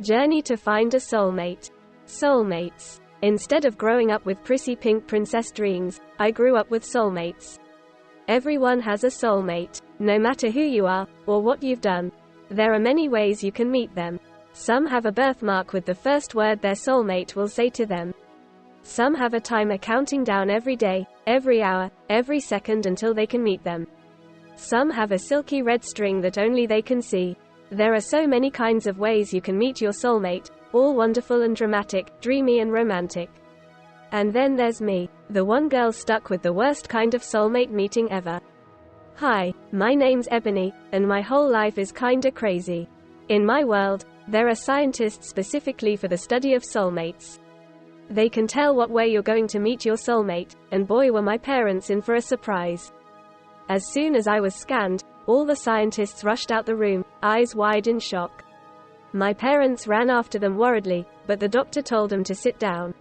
Journey to find a soulmate. Soulmates. Instead of growing up with prissy pink princess dreams, I grew up with soulmates. Everyone has a soulmate. No matter who you are, or what you've done. There are many ways you can meet them. Some have a birthmark with the first word their soulmate will say to them. Some have a timer counting down every day, every hour, every second until they can meet them. Some have a silky red string that only they can see. There are so many kinds of ways you can meet your soulmate, all wonderful and dramatic, dreamy and romantic. And then there's me, the one girl stuck with the worst kind of soulmate meeting ever. Hi, my name's Ebony, and my whole life is kinda crazy. In my world, there are scientists specifically for the study of soulmates. They can tell what way you're going to meet your soulmate, and boy were my parents in for a surprise. As soon as I was scanned, all the scientists rushed out the room, eyes wide in shock. My parents ran after them worriedly, but the doctor told them to sit down.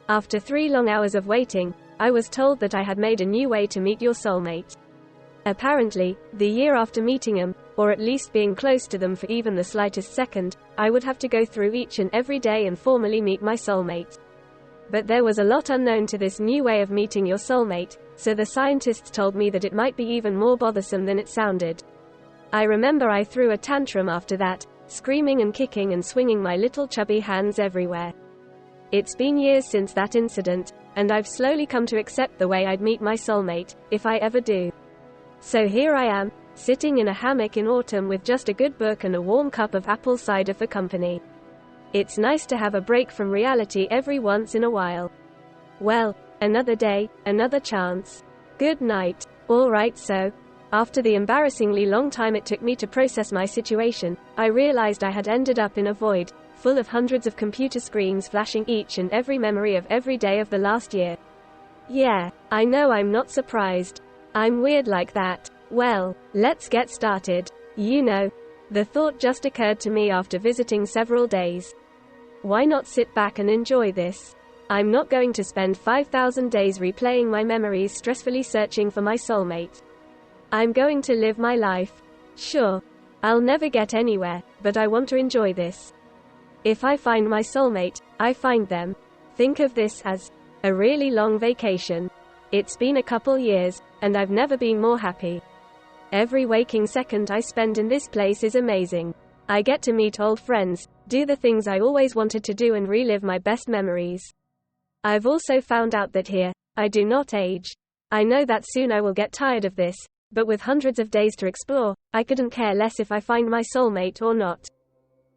After 3 long hours of waiting, I was told that I had made a new way to meet your soulmate. Apparently, the year after meeting them, or at least being close to them for even the slightest second, I would have to go through each and every day and formally meet my soulmate. But there was a lot unknown to this new way of meeting your soulmate, so the scientists told me that it might be even more bothersome than it sounded. I remember I threw a tantrum after that, screaming and kicking and swinging my little chubby hands everywhere. It's been years since that incident, and I've slowly come to accept the way I'd meet my soulmate, if I ever do. So here I am, sitting in a hammock in autumn with just a good book and a warm cup of apple cider for company. It's nice to have a break from reality every once in a while. Well, another day, another chance. Good night. Alright, so, after the embarrassingly long time it took me to process my situation, I realized I had ended up in a void, full of hundreds of computer screens flashing each and every memory of every day of the last year. Yeah, I know, I'm not surprised. I'm weird like that. Well, let's get started. You know, the thought just occurred to me after visiting several days. Why not sit back and enjoy this? I'm not going to spend 5,000 days replaying my memories stressfully searching for my soulmate. I'm going to live my life. Sure, I'll never get anywhere, but I want to enjoy this. If I find my soulmate, I find them. Think of this as a really long vacation. It's been a couple years, and I've never been more happy. Every waking second I spend in this place is amazing. I get to meet old friends, do the things I always wanted to do and relive my best memories. I've also found out that here, I do not age. I know that soon I will get tired of this, but with hundreds of days to explore, I couldn't care less if I find my soulmate or not.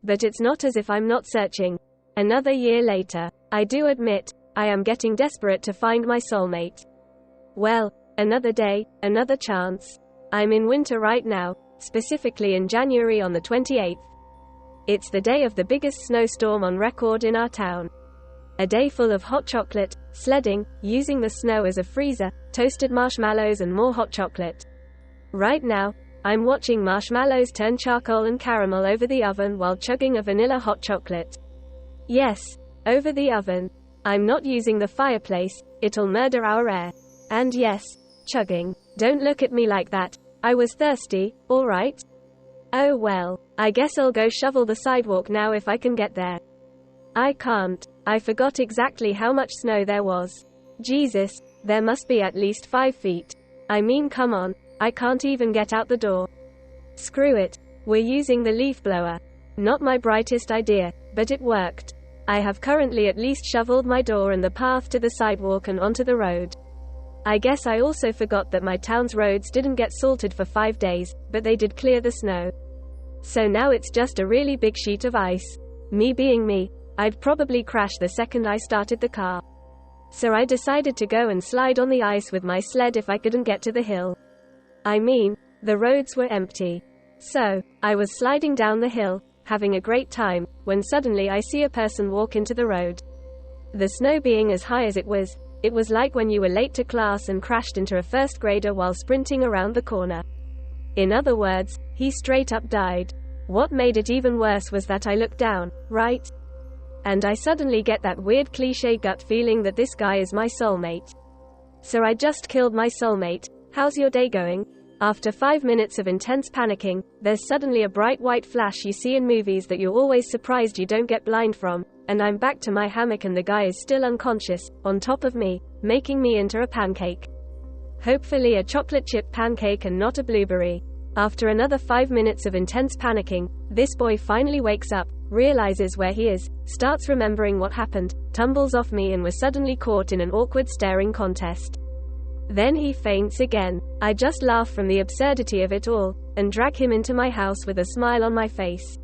But it's not as if I'm not searching. Another year later, I do admit, I am getting desperate to find my soulmate. Well, another day, another chance. I'm in winter right now, specifically in January on the 28th. It's the day of the biggest snowstorm on record in our town. A day full of hot chocolate, sledding, using the snow as a freezer, toasted marshmallows and more hot chocolate. Right now, I'm watching marshmallows turn charcoal and caramel over the oven while chugging a vanilla hot chocolate. Yes, over the oven. I'm not using the fireplace, it'll murder our air. And yes, chugging. Don't look at me like that. I was thirsty, alright? Oh well, I guess I'll go shovel the sidewalk now if I can get there. I can't. I forgot exactly how much snow there was. Jesus, there must be at least 5 feet. I mean, come on, I can't even get out the door. Screw it, we're using the leaf blower. Not my brightest idea, but it worked. I have currently at least shoveled my door and the path to the sidewalk and onto the road. I guess I also forgot that my town's roads didn't get salted for 5 days, but they did clear the snow. So now it's just a really big sheet of ice. Me being me, I'd probably crash the second I started the car. So I decided to go and slide on the ice with my sled if I couldn't get to the hill. I mean, the roads were empty. So, I was sliding down the hill, having a great time, when suddenly I see a person walk into the road. The snow being as high as it was like when you were late to class and crashed into a first grader while sprinting around the corner. In other words, he straight up died. What made it even worse was that I looked down, right? And I suddenly get that weird cliché gut feeling that this guy is my soulmate. So I just killed my soulmate. How's your day going? After 5 minutes of intense panicking, there's suddenly a bright white flash you see in movies that you're always surprised you don't get blind from, and I'm back to my hammock and the guy is still unconscious, on top of me, making me into a pancake. Hopefully a chocolate chip pancake and not a blueberry. After another 5 minutes of intense panicking, this boy finally wakes up, realizes where he is, starts remembering what happened, tumbles off me and was suddenly caught in an awkward staring contest. Then he faints again. I just laugh from the absurdity of it all, and drag him into my house with a smile on my face.